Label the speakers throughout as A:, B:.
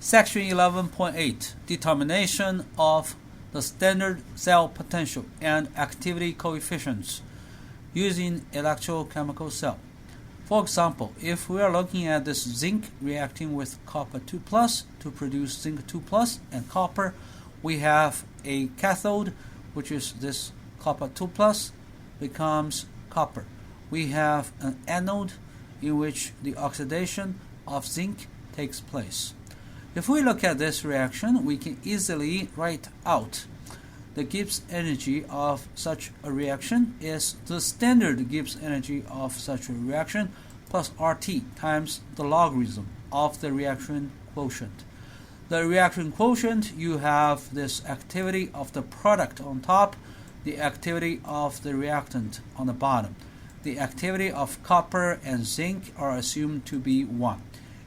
A: Section 11.8 Determination of the standard cell potential and activity coefficients using electrochemical cell. For example, if we are looking at this zinc reacting with copper 2 plus to produce zinc 2 plus and copper, we have a cathode, which is this copper 2 plus becomes copper. We have an anode in which the oxidation of zinc takes place. If we look at this reaction, we can easily write out the Gibbs energy of such a reaction is the standard Gibbs energy of such a reaction plus RT times the logarithm of the reaction quotient. The reaction quotient, you have this activity of the product on top, the activity of the reactant on the bottom. The activity of copper and zinc are assumed to be 1.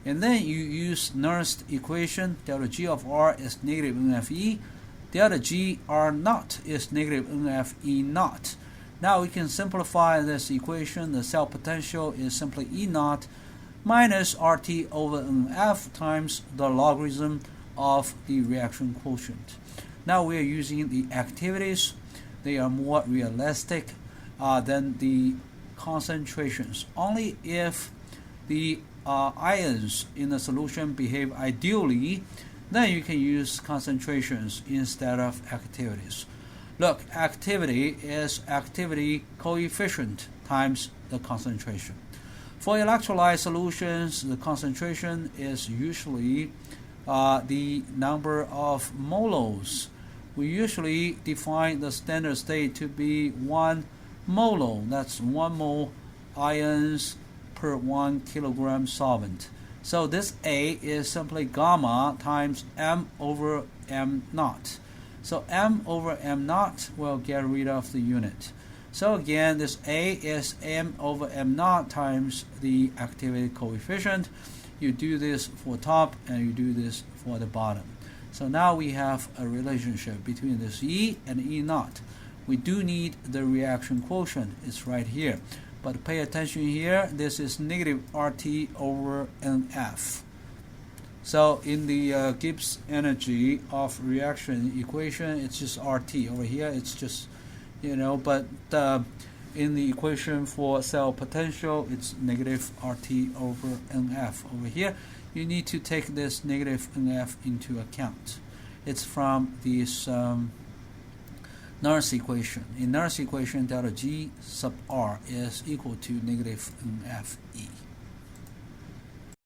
A: And then you use Nernst equation, delta G of R is negative NFE, delta G R naught is negative NFE naught. Now we can simplify this equation. The cell potential is simply E naught minus RT over NF times the logarithm of the reaction quotient. Now we are using the activities. They are more realistic than the concentrations. Only if the ions in the solution behave ideally, then you can use concentrations instead of activities. Look, activity is activity coefficient times the concentration. For electrolyte solutions, the concentration is usually the number of moles. We usually define the standard state to be 1 mole. That's 1 mole ions per 1 kilogram solvent. So this A is simply gamma times M over M naught. So M over M naught will get rid of the unit. So again, this A is M over M naught times the activity coefficient. You do this for top and you do this for the bottom. So now we have a relationship between this E and E naught. We do need the reaction quotient. It's right here. But pay attention here, this is negative RT over NF. So in the Gibbs energy of reaction equation, it's just RT. Over here, it's just, but in the equation for cell potential, it's negative RT over NF. Over here, you need to take this negative NF into account. It's from this Nernst equation. In Nernst equation, delta G sub R is equal to negative NFE.